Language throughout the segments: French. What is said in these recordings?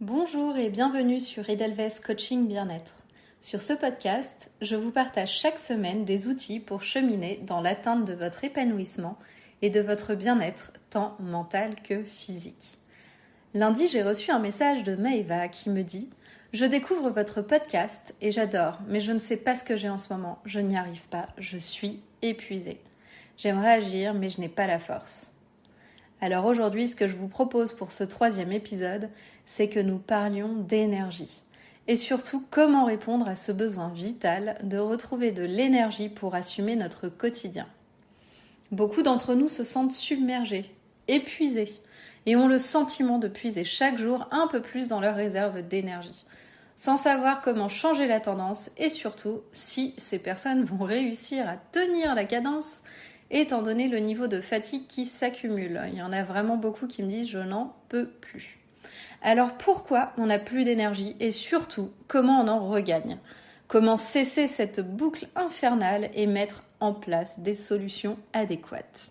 Bonjour et bienvenue sur Edelweiss Coaching Bien-être. Sur ce podcast, je vous partage chaque semaine des outils pour cheminer dans l'atteinte de votre épanouissement et de votre bien-être, tant mental que physique. Lundi, j'ai reçu un message de Maëva qui me dit « Je découvre votre podcast et j'adore, mais je ne sais pas ce que j'ai en ce moment. Je n'y arrive pas, je suis épuisée. J'aimerais agir, mais je n'ai pas la force. » Alors aujourd'hui, ce que je vous propose pour ce 3e épisode, c'est que nous parlions d'énergie. Et surtout, comment répondre à ce besoin vital de retrouver de l'énergie pour assumer notre quotidien. Beaucoup d'entre nous se sentent submergés, épuisés, et ont le sentiment de puiser chaque jour un peu plus dans leur réserve d'énergie, sans savoir comment changer la tendance et surtout si ces personnes vont réussir à tenir la cadence étant donné le niveau de fatigue qui s'accumule. Il y en a vraiment beaucoup qui me disent « je n'en peux plus ». Alors pourquoi on n'a plus d'énergie et surtout comment on en regagne ? Comment cesser cette boucle infernale et mettre en place des solutions adéquates ?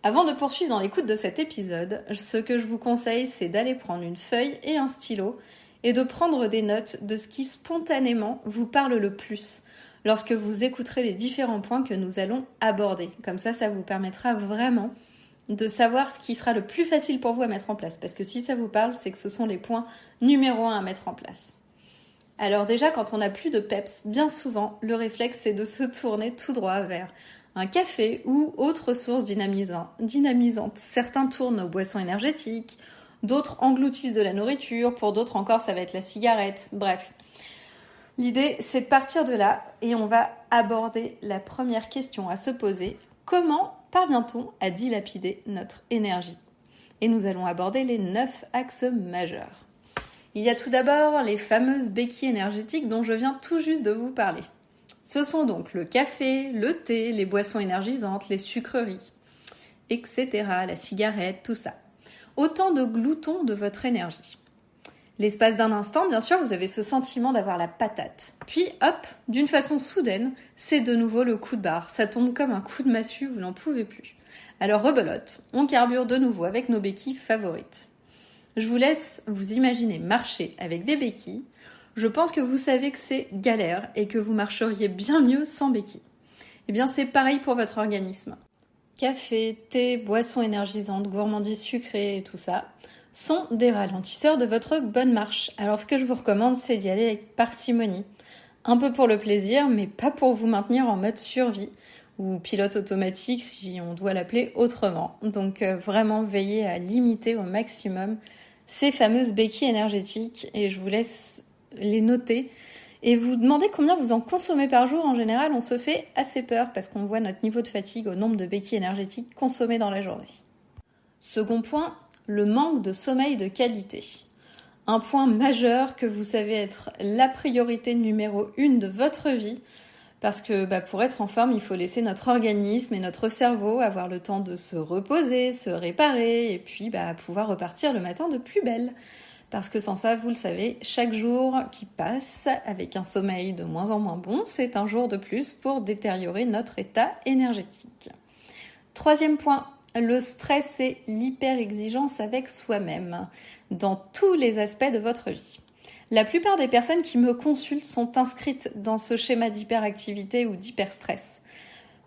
Avant de poursuivre dans l'écoute de cet épisode, ce que je vous conseille, c'est d'aller prendre une feuille et un stylo et de prendre des notes de ce qui spontanément vous parle le plus lorsque vous écouterez les différents points que nous allons aborder. Comme ça vous permettra vraiment de savoir ce qui sera le plus facile pour vous à mettre en place. Parce que si ça vous parle, c'est que ce sont les points numéro 1 à mettre en place. Alors déjà, quand on n'a plus de peps, bien souvent, le réflexe, c'est de se tourner tout droit vers un café ou autre source dynamisante. Certains tournent aux boissons énergétiques, d'autres engloutissent de la nourriture, pour d'autres encore, ça va être la cigarette. Bref, l'idée, c'est de partir de là et on va aborder la première question à se poser. Comment parvient-on à dilapider notre énergie ? Et nous allons aborder les 9 axes majeurs. Il y a tout d'abord les fameuses béquilles énergétiques dont je viens tout juste de vous parler. Ce sont donc le café, le thé, les boissons énergisantes, les sucreries, etc., la cigarette, tout ça. Autant de gloutons de votre énergie. L'espace d'un instant, bien sûr, vous avez ce sentiment d'avoir la patate. Puis, hop, d'une façon soudaine, c'est de nouveau le coup de barre. Ça tombe comme un coup de massue, vous n'en pouvez plus. Alors, rebelote, on carbure de nouveau avec nos béquilles favorites. Je vous laisse vous imaginer marcher avec des béquilles. Je pense que vous savez que c'est galère et que vous marcheriez bien mieux sans béquilles. Eh bien, c'est pareil pour votre organisme. Café, thé, boissons énergisantes, gourmandises sucrées et tout ça sont des ralentisseurs de votre bonne marche. Alors ce que je vous recommande, c'est d'y aller avec parcimonie. Un peu pour le plaisir, mais pas pour vous maintenir en mode survie ou pilote automatique si on doit l'appeler autrement. Donc vraiment veillez à limiter au maximum ces fameuses béquilles énergétiques et je vous laisse les noter et vous demandez combien vous en consommez par jour. En général, on se fait assez peur parce qu'on voit notre niveau de fatigue au nombre de béquilles énergétiques consommées dans la journée. Second point, le manque de sommeil de qualité. Un point majeur que vous savez être la priorité numéro 1 de votre vie parce que pour être en forme, il faut laisser notre organisme et notre cerveau avoir le temps de se reposer, se réparer et puis pouvoir repartir le matin de plus belle. Parce que sans ça, vous le savez, chaque jour qui passe avec un sommeil de moins en moins bon, c'est un jour de plus pour détériorer notre état énergétique. 3e point, le stress et l'hyper-exigence avec soi-même dans tous les aspects de votre vie. La plupart des personnes qui me consultent sont inscrites dans ce schéma d'hyperactivité ou d'hyperstress.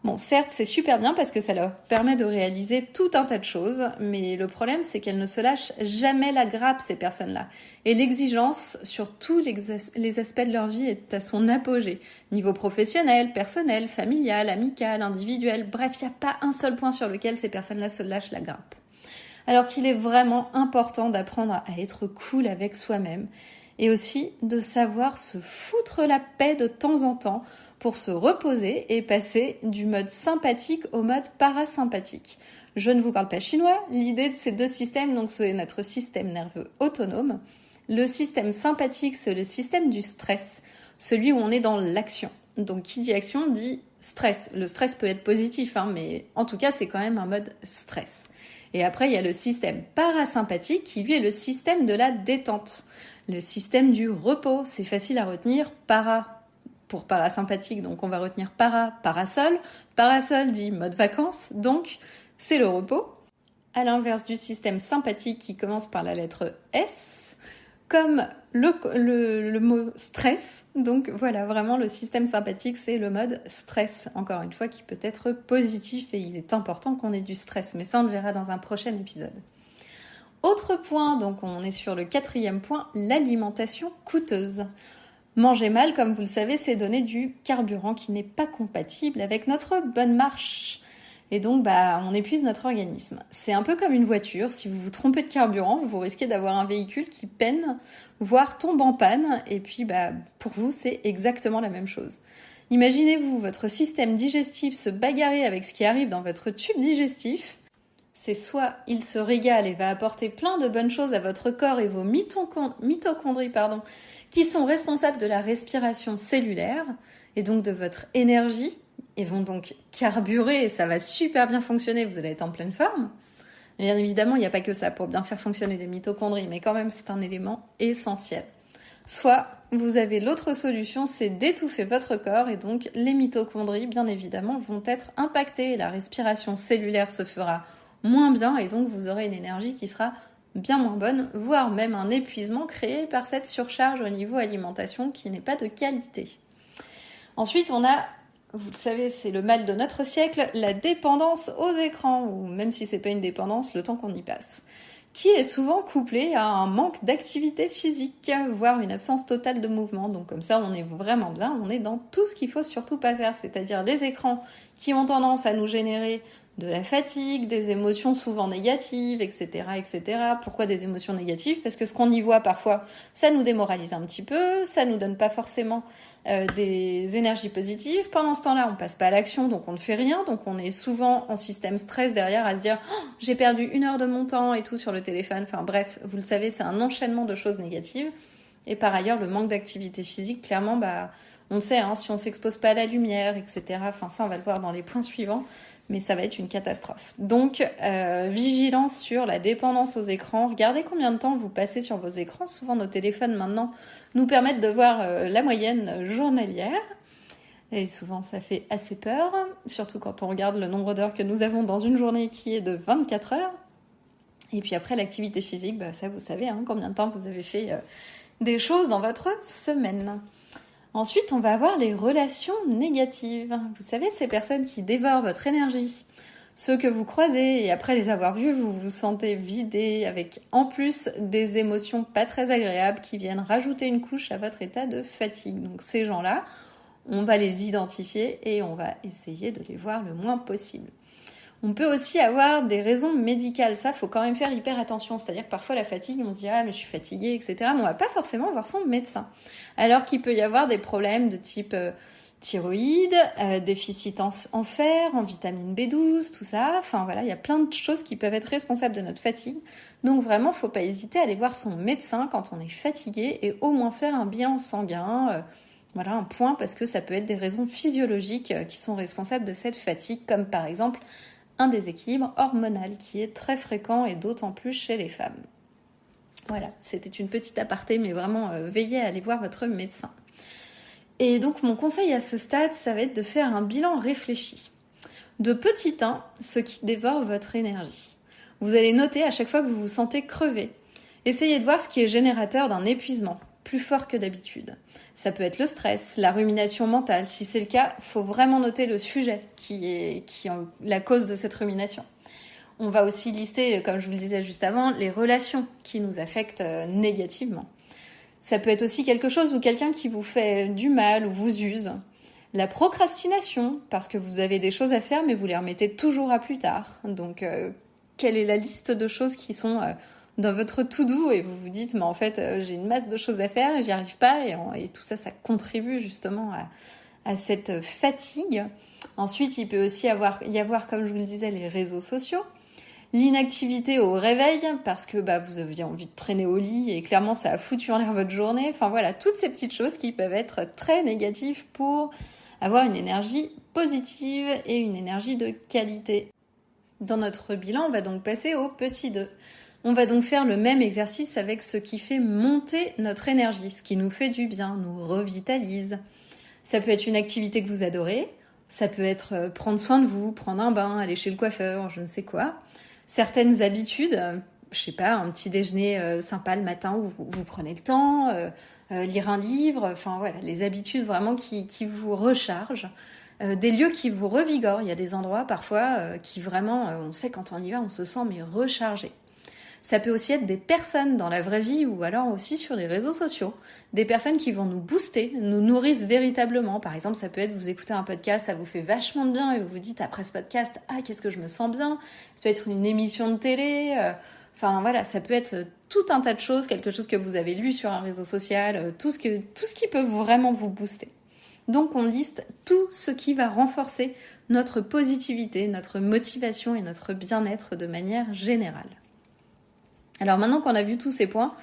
Bon, certes, c'est super bien parce que ça leur permet de réaliser tout un tas de choses, mais le problème, c'est qu'elles ne se lâchent jamais la grappe, ces personnes-là. Et l'exigence sur tous les aspects de leur vie est à son apogée. Niveau professionnel, personnel, familial, amical, individuel, bref, il n'y a pas un seul point sur lequel ces personnes-là se lâchent la grappe. Alors qu'il est vraiment important d'apprendre à être cool avec soi-même et aussi de savoir se foutre la paix de temps en temps pour se reposer et passer du mode sympathique au mode parasympathique. Je ne vous parle pas chinois, l'idée de ces 2 systèmes, donc c'est notre système nerveux autonome. Le système sympathique, c'est le système du stress, celui où on est dans l'action. Donc qui dit action dit stress. Le stress peut être positif, mais en tout cas c'est quand même un mode stress. Et après il y a le système parasympathique qui lui est le système de la détente. Le système du repos, c'est facile à retenir, pour parasympathique, donc on va retenir parasol. Parasol dit mode vacances, donc c'est le repos. À l'inverse du système sympathique qui commence par la lettre S, comme le mot stress. Donc voilà, vraiment le système sympathique, c'est le mode stress, encore une fois, qui peut être positif et il est important qu'on ait du stress, mais ça on le verra dans un prochain épisode. Autre point, donc on est sur le 4e point, l'alimentation coûteuse. Manger mal, comme vous le savez, c'est donner du carburant qui n'est pas compatible avec notre bonne marche. Et donc, on épuise notre organisme. C'est un peu comme une voiture. Si vous vous trompez de carburant, vous risquez d'avoir un véhicule qui peine, voire tombe en panne. Et puis, pour vous, c'est exactement la même chose. Imaginez-vous votre système digestif se bagarrer avec ce qui arrive dans votre tube digestif. C'est soit il se régale et va apporter plein de bonnes choses à votre corps et vos mitochondries, qui sont responsables de la respiration cellulaire et donc de votre énergie, et vont donc carburer et ça va super bien fonctionner, vous allez être en pleine forme. Bien évidemment, il n'y a pas que ça pour bien faire fonctionner les mitochondries, mais quand même c'est un élément essentiel. Soit vous avez l'autre solution, c'est d'étouffer votre corps et donc les mitochondries, bien évidemment, vont être impactées. La respiration cellulaire se fera moins bien et donc vous aurez une énergie qui sera bien moins bonne, voire même un épuisement créé par cette surcharge au niveau alimentation qui n'est pas de qualité. Ensuite, on a, vous le savez, c'est le mal de notre siècle, la dépendance aux écrans, ou même si c'est pas une dépendance, le temps qu'on y passe, qui est souvent couplé à un manque d'activité physique, voire une absence totale de mouvement. Donc comme ça, on est vraiment bien, on est dans tout ce qu'il faut surtout pas faire, c'est-à-dire les écrans qui ont tendance à nous générer de la fatigue, des émotions souvent négatives, etc., etc. Pourquoi des émotions négatives ? Parce que ce qu'on y voit parfois, ça nous démoralise un petit peu, ça nous donne pas forcément des énergies positives. Pendant ce temps-là, on passe pas à l'action, donc on ne fait rien, donc on est souvent en système stress derrière à se dire oh, j'ai perdu 1 heure de mon temps et tout sur le téléphone. Enfin bref, vous le savez, c'est un enchaînement de choses négatives. Et par ailleurs, le manque d'activité physique, clairement, on le sait, si on s'expose pas à la lumière, etc. Enfin ça, on va le voir dans les points suivants. Mais ça va être une catastrophe. Donc, vigilance sur la dépendance aux écrans. Regardez combien de temps vous passez sur vos écrans. Souvent, nos téléphones, maintenant, nous permettent de voir la moyenne journalière. Et souvent, ça fait assez peur, surtout quand on regarde le nombre d'heures que nous avons dans une journée qui est de 24 heures. Et puis après, l'activité physique, ça, vous savez combien de temps vous avez fait des choses dans votre semaine. Ensuite, on va avoir les relations négatives. Vous savez, ces personnes qui dévorent votre énergie. Ceux que vous croisez et après les avoir vus, vous vous sentez vidé avec en plus des émotions pas très agréables qui viennent rajouter une couche à votre état de fatigue. Donc ces gens-là, on va les identifier et on va essayer de les voir le moins possible. On peut aussi avoir des raisons médicales. Ça, faut quand même faire hyper attention. C'est-à-dire que parfois, la fatigue, on se dit « Ah, mais je suis fatiguée, etc. » Mais on va pas forcément voir son médecin. Alors qu'il peut y avoir des problèmes de type thyroïde, déficit en fer, en vitamine B12, tout ça. Enfin, voilà, il y a plein de choses qui peuvent être responsables de notre fatigue. Donc vraiment, faut pas hésiter à aller voir son médecin quand on est fatigué et au moins faire un bilan sanguin. Voilà, un point, parce que ça peut être des raisons physiologiques qui sont responsables de cette fatigue, comme par exemple un déséquilibre hormonal qui est très fréquent et d'autant plus chez les femmes. Voilà, c'était une petite aparté, mais vraiment veillez à aller voir votre médecin. Et donc mon conseil à ce stade, ça va être de faire un bilan réfléchi. De petit 1, ce qui dévore votre énergie. Vous allez noter à chaque fois que vous vous sentez crevé. Essayez de voir ce qui est générateur d'un épuisement, plus fort que d'habitude. Ça peut être le stress, la rumination mentale. Si c'est le cas, il faut vraiment noter le sujet qui est la cause de cette rumination. On va aussi lister, comme je vous le disais juste avant, les relations qui nous affectent négativement. Ça peut être aussi quelque chose ou quelqu'un qui vous fait du mal ou vous use. La procrastination, parce que vous avez des choses à faire mais vous les remettez toujours à plus tard. Donc, quelle est la liste de choses qui sont dans votre to-do et vous vous dites mais en fait j'ai une masse de choses à faire et j'y arrive pas et tout ça, ça contribue justement à cette fatigue. Ensuite, il peut aussi y avoir, comme je vous le disais, les réseaux sociaux. L'inactivité au réveil parce que vous aviez envie de traîner au lit et clairement ça a foutu en l'air votre journée. Enfin voilà, toutes ces petites choses qui peuvent être très négatives pour avoir une énergie positive et une énergie de qualité. Dans notre bilan, on va donc passer au petit 2. On va donc faire le même exercice avec ce qui fait monter notre énergie, ce qui nous fait du bien, nous revitalise. Ça peut être une activité que vous adorez, ça peut être prendre soin de vous, prendre un bain, aller chez le coiffeur, je ne sais quoi. Certaines habitudes, je sais pas, un petit déjeuner sympa le matin où vous prenez le temps, lire un livre, enfin voilà, les habitudes vraiment qui vous rechargent. Des lieux qui vous revigorent. Il y a des endroits parfois qui vraiment, on sait quand on y va, on se sent mais rechargé. Ça peut aussi être des personnes dans la vraie vie ou alors aussi sur les réseaux sociaux. Des personnes qui vont nous booster, nous nourrissent véritablement. Par exemple, ça peut être vous écoutez un podcast, ça vous fait vachement de bien et vous vous dites après ce podcast, ah qu'est-ce que je me sens bien. Ça peut être une émission de télé. Enfin voilà, ça peut être tout un tas de choses, quelque chose que vous avez lu sur un réseau social, tout ce qui peut vraiment vous booster. Donc on liste tout ce qui va renforcer notre positivité, notre motivation et notre bien-être de manière générale. Alors maintenant qu'on a vu tous ces points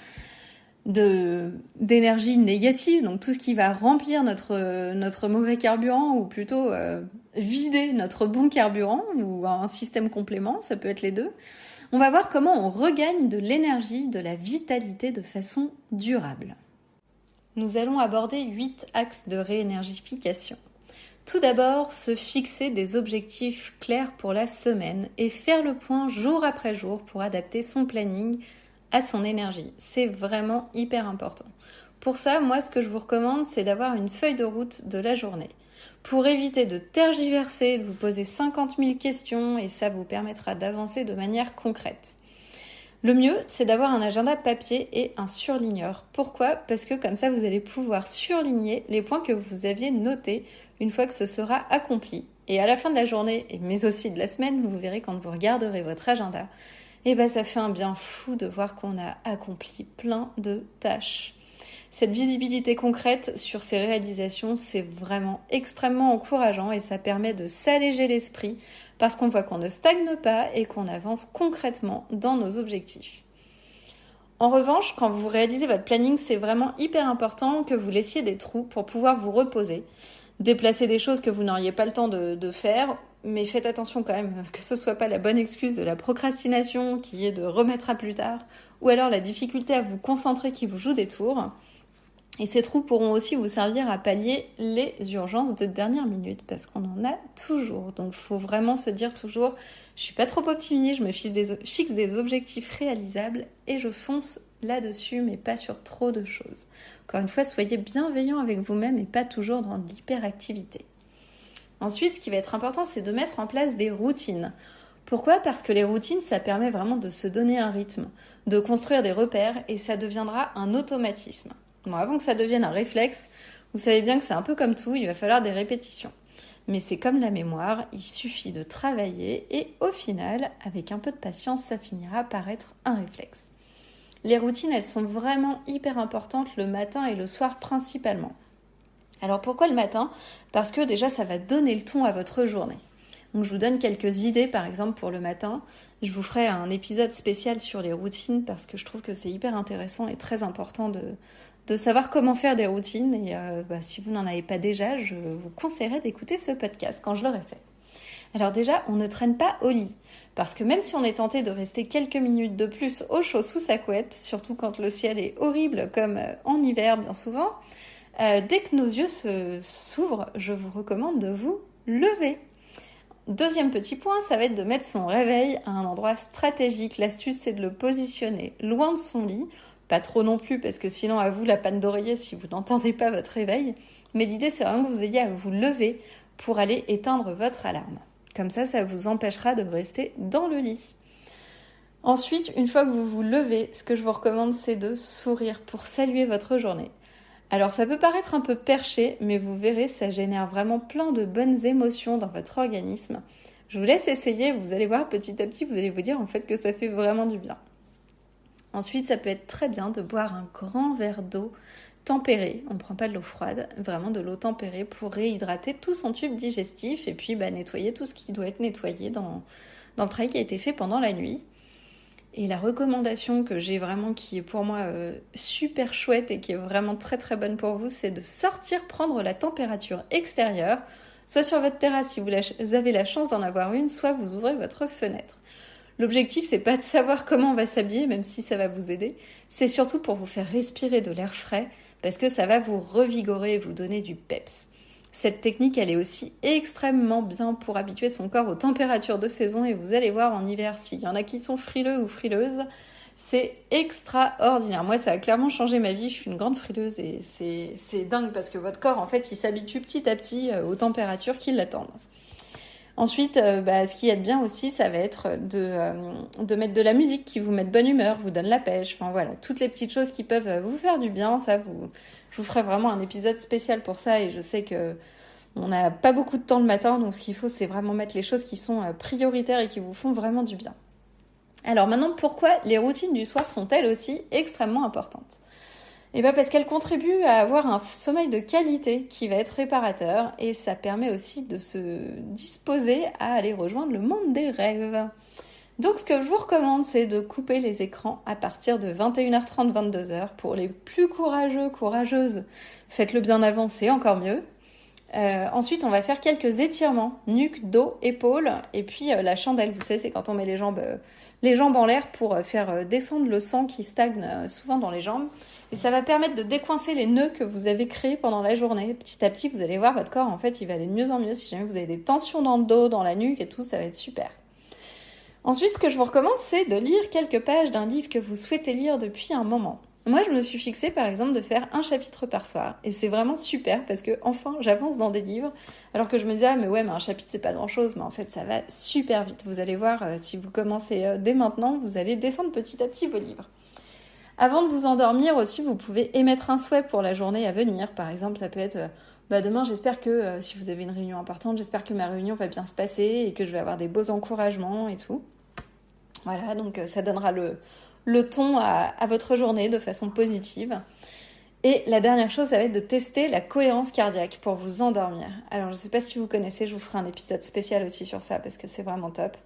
d'énergie négative, donc tout ce qui va remplir notre mauvais carburant ou plutôt vider notre bon carburant ou un système complément, ça peut être les deux, on va voir comment on regagne de l'énergie, de la vitalité de façon durable. Nous allons aborder 8 axes de réénergification. Tout d'abord, se fixer des objectifs clairs pour la semaine et faire le point jour après jour pour adapter son planning à son énergie. C'est vraiment hyper important. Pour ça, moi, ce que je vous recommande, c'est d'avoir une feuille de route de la journée. Pour éviter de tergiverser, de vous poser 50 000 questions et ça vous permettra d'avancer de manière concrète. Le mieux, c'est d'avoir un agenda papier et un surligneur. Pourquoi ? Parce que comme ça, vous allez pouvoir surligner les points que vous aviez notés une fois que ce sera accompli. Et à la fin de la journée, mais aussi de la semaine, vous verrez quand vous regarderez votre agenda, ça fait un bien fou de voir qu'on a accompli plein de tâches. Cette visibilité concrète sur ces réalisations, c'est vraiment extrêmement encourageant et ça permet de s'alléger l'esprit parce qu'on voit qu'on ne stagne pas et qu'on avance concrètement dans nos objectifs. En revanche, quand vous réalisez votre planning, c'est vraiment hyper important que vous laissiez des trous pour pouvoir vous reposer, déplacer des choses que vous n'auriez pas le temps de faire, mais faites attention quand même que ce ne soit pas la bonne excuse de la procrastination qui est de remettre à plus tard, ou alors la difficulté à vous concentrer qui vous joue des tours. Et ces trous pourront aussi vous servir à pallier les urgences de dernière minute parce qu'on en a toujours. Donc il faut vraiment se dire toujours, je suis pas trop optimiste, je me fixe des objectifs réalisables et je fonce là-dessus, mais pas sur trop de choses. Encore une fois, soyez bienveillants avec vous-même et pas toujours dans l'hyperactivité. Ensuite, ce qui va être important, c'est de mettre en place des routines. Pourquoi ? Parce que les routines, ça permet vraiment de se donner un rythme, de construire des repères et ça deviendra un automatisme. Bon, avant que ça devienne un réflexe, vous savez bien que c'est un peu comme tout, il va falloir des répétitions. Mais c'est comme la mémoire, il suffit de travailler et au final, avec un peu de patience, ça finira par être un réflexe. Les routines, elles sont vraiment hyper importantes le matin et le soir principalement. Alors pourquoi le matin ? Parce que déjà, ça va donner le ton à votre journée. Donc je vous donne quelques idées par exemple pour le matin. Je vous ferai un épisode spécial sur les routines parce que je trouve que c'est hyper intéressant et très important de savoir comment faire des routines. Et si vous n'en avez pas déjà, je vous conseillerais d'écouter ce podcast quand je l'aurai fait. Alors déjà, on ne traîne pas au lit. Parce que même si on est tenté de rester quelques minutes de plus au chaud sous sa couette, surtout quand le ciel est horrible comme en hiver bien souvent, dès que nos yeux s'ouvrent, je vous recommande de vous lever. Deuxième petit point, ça va être de mettre son réveil à un endroit stratégique. L'astuce, c'est de le positionner loin de son lit. Pas trop non plus, parce que sinon, à vous, la panne d'oreiller si vous n'entendez pas votre réveil. Mais l'idée, c'est vraiment que vous ayez à vous lever pour aller éteindre votre alarme. Comme ça, ça vous empêchera de rester dans le lit. Ensuite, une fois que vous vous levez, ce que je vous recommande, c'est de sourire pour saluer votre journée. Alors ça peut paraître un peu perché, mais vous verrez, ça génère vraiment plein de bonnes émotions dans votre organisme. Je vous laisse essayer, vous allez voir petit à petit, vous allez vous dire en fait que ça fait vraiment du bien. Ensuite, ça peut être très bien de boire un grand verre d'eau tempérée. On ne prend pas de l'eau froide, vraiment de l'eau tempérée pour réhydrater tout son tube digestif et puis nettoyer tout ce qui doit être nettoyé dans le travail qui a été fait pendant la nuit. Et la recommandation que j'ai vraiment, qui est pour moi super chouette et qui est vraiment très très bonne pour vous, c'est de sortir prendre la température extérieure, soit sur votre terrasse si vous avez la chance d'en avoir une, soit vous ouvrez votre fenêtre. L'objectif, c'est pas de savoir comment on va s'habiller, même si ça va vous aider, c'est surtout pour vous faire respirer de l'air frais, parce que ça va vous revigorer et vous donner du peps. Cette technique, elle est aussi extrêmement bien pour habituer son corps aux températures de saison et vous allez voir en hiver, s'il y en a qui sont frileux ou frileuses, C'est extraordinaire. Moi, ça a clairement changé ma vie. Je suis une grande frileuse et c'est dingue parce que votre corps, en fait, il s'habitue petit à petit aux températures qui l'attendent. Ensuite, ce qui est bien aussi, ça va être de mettre de la musique qui vous met de bonne humeur, vous donne la pêche. Enfin voilà, toutes les petites choses qui peuvent vous faire du bien. Je vous ferai vraiment un épisode spécial pour ça et je sais que on n'a pas beaucoup de temps le matin, donc ce qu'il faut, c'est vraiment mettre les choses qui sont prioritaires et qui vous font vraiment du bien. Alors maintenant, pourquoi les routines du soir sont-elles aussi extrêmement importantes ? Et bien parce qu'elles contribuent à avoir un sommeil de qualité qui va être réparateur et ça permet aussi de se disposer à aller rejoindre le monde des rêves. Donc ce que je vous recommande, c'est de couper les écrans à partir de 21h30, 22h. Pour les plus courageux, courageuses, faites-le bien avant, c'est encore mieux. Ensuite, on va faire quelques étirements, nuque, dos, épaules, et puis la chandelle. Vous savez, c'est quand on met les jambes en l'air pour faire descendre le sang qui stagne souvent dans les jambes. Et ça va permettre de décoincer les nœuds que vous avez créés pendant la journée. Petit à petit, vous allez voir, votre corps, en fait, il va aller de mieux en mieux. Si jamais vous avez des tensions dans le dos, dans la nuque et tout, ça va être super. Ensuite, ce que je vous recommande, c'est de lire quelques pages d'un livre que vous souhaitez lire depuis un moment. Moi, je me suis fixée, par exemple, de faire un chapitre par soir. Et c'est vraiment super parce que, enfin, j'avance dans des livres. Alors que je me disais, mais un chapitre, c'est pas grand-chose. Mais en fait, ça va super vite. Vous allez voir, si vous commencez dès maintenant, vous allez descendre petit à petit vos livres. Avant de vous endormir aussi, vous pouvez émettre un souhait pour la journée à venir. Par exemple, ça peut être, demain, j'espère que, si vous avez une réunion importante, j'espère que ma réunion va bien se passer et que je vais avoir des beaux encouragements et tout. Voilà, donc ça donnera le ton à votre journée de façon positive. Et la dernière chose, ça va être de tester la cohérence cardiaque pour vous endormir. Alors, je ne sais pas si vous connaissez, je vous ferai un épisode spécial aussi sur ça parce que c'est vraiment top.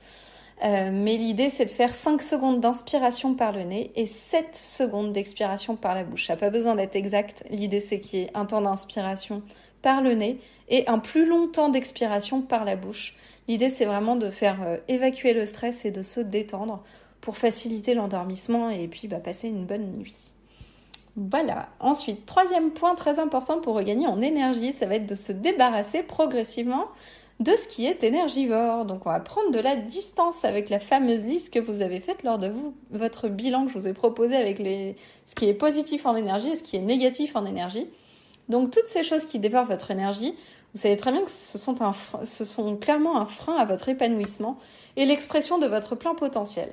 Mais l'idée, c'est de faire 5 secondes d'inspiration par le nez et 7 secondes d'expiration par la bouche. Ça n'a pas besoin d'être exact. L'idée, c'est qu'il y ait un temps d'inspiration par le nez et un plus long temps d'expiration par la bouche. L'idée, c'est vraiment de faire évacuer le stress et de se détendre pour faciliter l'endormissement et puis passer une bonne nuit. Voilà. Ensuite, troisième point très important pour regagner en énergie, ça va être de se débarrasser progressivement de ce qui est énergivore. Donc on va prendre de la distance avec la fameuse liste que vous avez faite lors de votre bilan que je vous ai proposé avec ce qui est positif en énergie et ce qui est négatif en énergie. Donc toutes ces choses qui dévorent votre énergie, vous savez très bien que ce sont clairement un frein à votre épanouissement et l'expression de votre plein potentiel.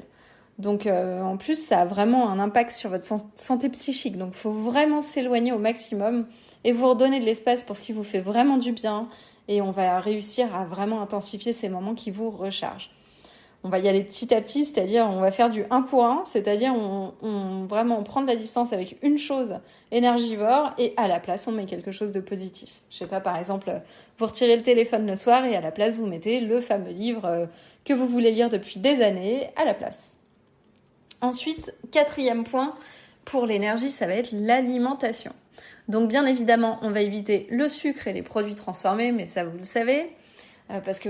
Donc en plus, ça a vraiment un impact sur votre santé psychique. Donc il faut vraiment s'éloigner au maximum et vous redonner de l'espace pour ce qui vous fait vraiment du bien. Et on va réussir à vraiment intensifier ces moments qui vous rechargent. On va y aller petit à petit, c'est-à-dire on va faire du 1 pour 1, c'est-à-dire on prend de la distance avec une chose énergivore et à la place on met quelque chose de positif. Je sais pas, par exemple, vous retirez le téléphone le soir et à la place vous mettez le fameux livre que vous voulez lire depuis des années à la place. Ensuite, 4e point pour l'énergie, ça va être l'alimentation. Donc bien évidemment, on va éviter le sucre et les produits transformés, mais ça vous le savez, parce que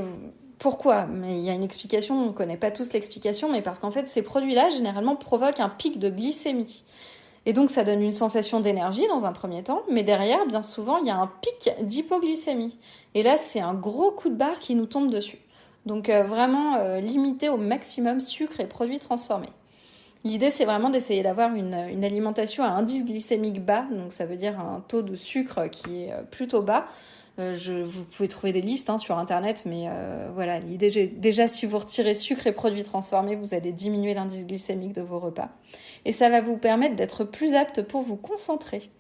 pourquoi ? Mais il y a une explication, on ne connaît pas tous l'explication, mais parce qu'en fait, ces produits-là, généralement, provoquent un pic de glycémie. Et donc, ça donne une sensation d'énergie dans un premier temps, mais derrière, bien souvent, il y a un pic d'hypoglycémie. Et là, c'est un gros coup de barre qui nous tombe dessus. Donc, vraiment, limiter au maximum sucre et produits transformés. L'idée, c'est vraiment d'essayer d'avoir une alimentation à indice glycémique bas, donc ça veut dire un taux de sucre qui est plutôt bas. Vous pouvez trouver des listes sur Internet, mais voilà, l'idée, déjà, si vous retirez sucre et produits transformés, vous allez diminuer l'indice glycémique de vos repas. Et ça va vous permettre d'être plus apte pour vous concentrer.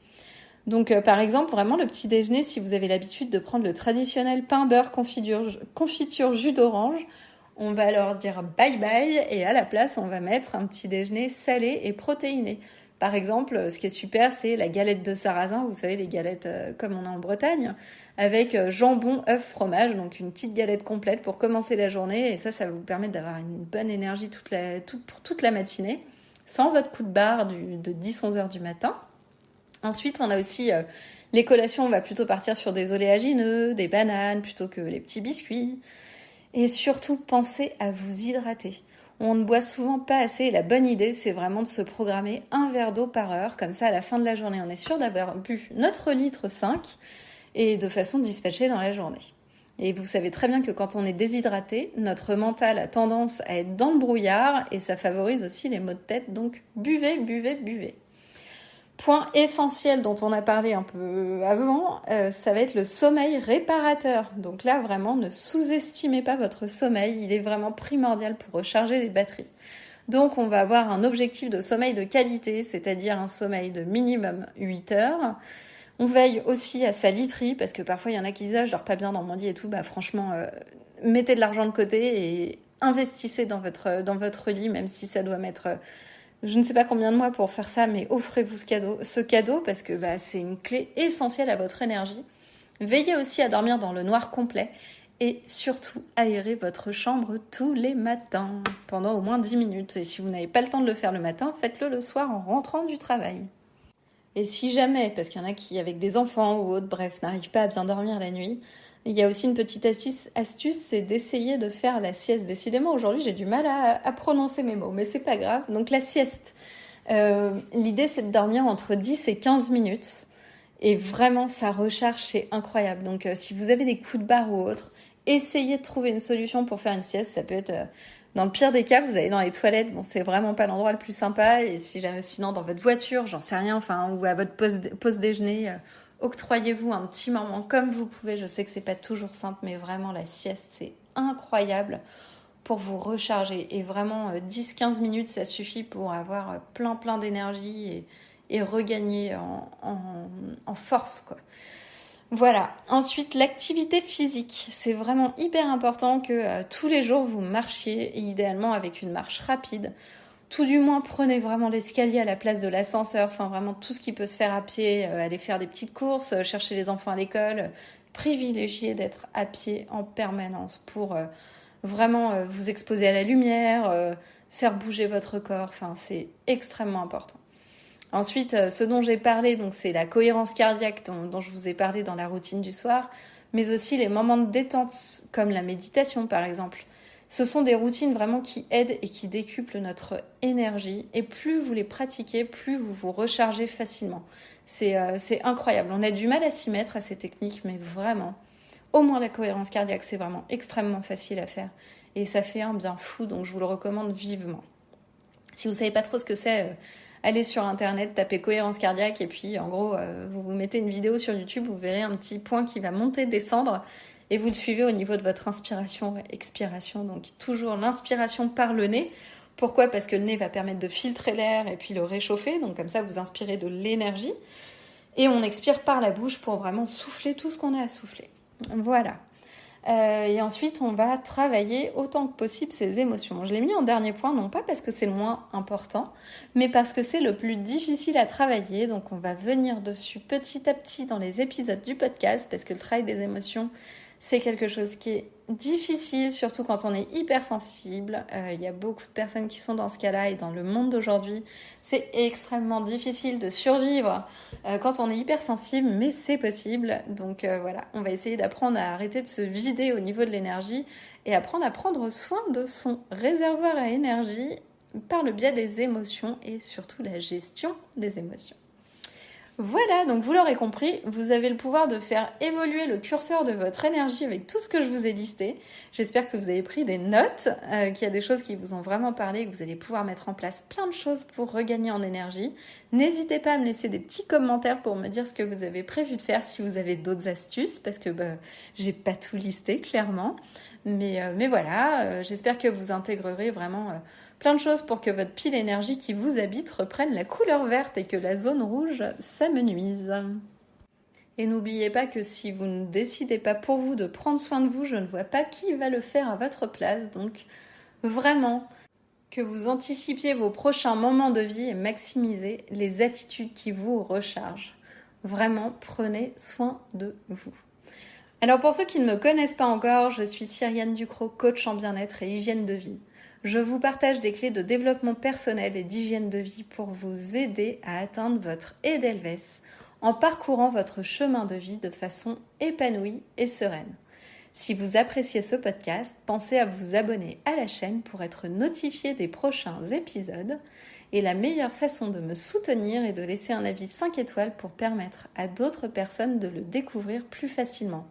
Donc, par exemple, vraiment, le petit déjeuner, si vous avez l'habitude de prendre le traditionnel pain, beurre, confiture jus d'orange, on va leur dire bye bye et à la place, on va mettre un petit déjeuner salé et protéiné. Par exemple, ce qui est super, c'est la galette de sarrasin, vous savez, les galettes comme on a en Bretagne, avec jambon, œuf, fromage, donc une petite galette complète pour commencer la journée. Et ça va vous permettre d'avoir une bonne énergie pour toute la matinée, sans votre coup de barre de 10-11 heures du matin. Ensuite, on a aussi les collations, on va plutôt partir sur des oléagineux, des bananes, plutôt que les petits biscuits. Et surtout, pensez à vous hydrater. On ne boit souvent pas assez et la bonne idée, c'est vraiment de se programmer 1 verre d'eau par heure. Comme ça, à la fin de la journée, on est sûr d'avoir bu notre litre 5 et de façon dispatchée dans la journée. Et vous savez très bien que quand on est déshydraté, notre mental a tendance à être dans le brouillard et ça favorise aussi les maux de tête. Donc buvez, buvez, buvez. Point essentiel dont on a parlé un peu avant, ça va être le sommeil réparateur. Donc là, vraiment, ne sous-estimez pas votre sommeil. Il est vraiment primordial pour recharger les batteries. Donc on va avoir un objectif de sommeil de qualité, c'est-à-dire un sommeil de minimum 8 heures. On veille aussi à sa literie, parce que parfois il y en a qui disent « je dors pas bien dans mon lit et tout ». Franchement, mettez de l'argent de côté et investissez dans votre lit, même si ça doit mettre je ne sais pas combien de mois pour faire ça, mais offrez-vous ce cadeau parce que c'est une clé essentielle à votre énergie. Veillez aussi à dormir dans le noir complet et surtout aérez votre chambre tous les matins pendant au moins 10 minutes. Et si vous n'avez pas le temps de le faire le matin, faites-le le soir en rentrant du travail. Et si jamais, parce qu'il y en a qui, avec des enfants ou autres, bref, n'arrivent pas à bien dormir la nuit, il y a aussi une petite astuce, c'est d'essayer de faire la sieste. Décidément, aujourd'hui, j'ai du mal à prononcer mes mots, mais c'est pas grave. Donc la sieste, l'idée, c'est de dormir entre 10 et 15 minutes. Et vraiment, ça recharge, c'est incroyable. Donc si vous avez des coups de barre ou autre, essayez de trouver une solution pour faire une sieste. Ça peut être, dans le pire des cas, vous allez dans les toilettes. Bon, c'est vraiment pas l'endroit le plus sympa. Et si jamais, sinon, dans votre voiture, j'en sais rien, ou à votre pause déjeuner... octroyez-vous un petit moment comme vous pouvez. Je sais que c'est pas toujours simple, mais vraiment la sieste, c'est incroyable pour vous recharger. Et vraiment, 10-15 minutes, ça suffit pour avoir plein d'énergie et regagner en force, quoi. Voilà. Ensuite, l'activité physique. C'est vraiment hyper important que tous les jours, vous marchiez, et idéalement avec une marche rapide. Tout du moins, prenez vraiment l'escalier à la place de l'ascenseur. Enfin, vraiment tout ce qui peut se faire à pied. Aller faire des petites courses, chercher les enfants à l'école. Privilégiez d'être à pied en permanence pour vraiment vous exposer à la lumière, faire bouger votre corps. Enfin, c'est extrêmement important. Ensuite, ce dont j'ai parlé, donc c'est la cohérence cardiaque dont je vous ai parlé dans la routine du soir, mais aussi les moments de détente, comme la méditation par exemple. Ce sont des routines vraiment qui aident et qui décuplent notre énergie. Et plus vous les pratiquez, plus vous vous rechargez facilement. C'est incroyable. On a du mal à s'y mettre à ces techniques, mais vraiment, au moins la cohérence cardiaque, c'est vraiment extrêmement facile à faire. Et ça fait un bien fou, donc je vous le recommande vivement. Si vous ne savez pas trop ce que c'est, allez sur Internet, tapez cohérence cardiaque et puis en gros, vous mettez une vidéo sur YouTube, vous verrez un petit point qui va monter, descendre. Et vous le suivez au niveau de votre inspiration, expiration. Donc toujours l'inspiration par le nez. Pourquoi ? Parce que le nez va permettre de filtrer l'air et puis le réchauffer. Donc comme ça, vous inspirez de l'énergie. Et on expire par la bouche pour vraiment souffler tout ce qu'on a à souffler. Voilà. Et ensuite, on va travailler autant que possible ses émotions. Je l'ai mis en dernier point, non pas parce que c'est le moins important, mais parce que c'est le plus difficile à travailler. Donc on va venir dessus petit à petit dans les épisodes du podcast, parce que le travail des émotions, c'est quelque chose qui est difficile, surtout quand on est hypersensible. Il y a beaucoup de personnes qui sont dans ce cas-là et dans le monde d'aujourd'hui, c'est extrêmement difficile de survivre quand on est hypersensible, mais c'est possible. Donc voilà, on va essayer d'apprendre à arrêter de se vider au niveau de l'énergie et apprendre à prendre soin de son réservoir à énergie par le biais des émotions et surtout la gestion des émotions. Voilà, donc vous l'aurez compris, vous avez le pouvoir de faire évoluer le curseur de votre énergie avec tout ce que je vous ai listé. J'espère que vous avez pris des notes, qu'il y a des choses qui vous ont vraiment parlé et que vous allez pouvoir mettre en place plein de choses pour regagner en énergie. N'hésitez pas à me laisser des petits commentaires pour me dire ce que vous avez prévu de faire, si vous avez d'autres astuces, parce que j'ai pas tout listé clairement. Mais voilà, j'espère que vous intégrerez vraiment... plein de choses pour que votre pile énergie qui vous habite reprenne la couleur verte et que la zone rouge s'amenuise. Et n'oubliez pas que si vous ne décidez pas pour vous de prendre soin de vous, je ne vois pas qui va le faire à votre place. Donc vraiment, que vous anticipiez vos prochains moments de vie et maximisez les attitudes qui vous rechargent. Vraiment, prenez soin de vous. Alors pour ceux qui ne me connaissent pas encore, je suis Cyriane Ducrot, coach en bien-être et hygiène de vie. Je vous partage des clés de développement personnel et d'hygiène de vie pour vous aider à atteindre votre Edelweiss en parcourant votre chemin de vie de façon épanouie et sereine. Si vous appréciez ce podcast, pensez à vous abonner à la chaîne pour être notifié des prochains épisodes. Et la meilleure façon de me soutenir est de laisser un avis 5 étoiles pour permettre à d'autres personnes de le découvrir plus facilement.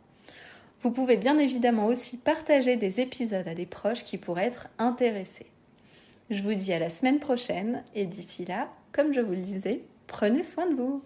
Vous pouvez bien évidemment aussi partager des épisodes à des proches qui pourraient être intéressés. Je vous dis à la semaine prochaine et d'ici là, comme je vous le disais, prenez soin de vous.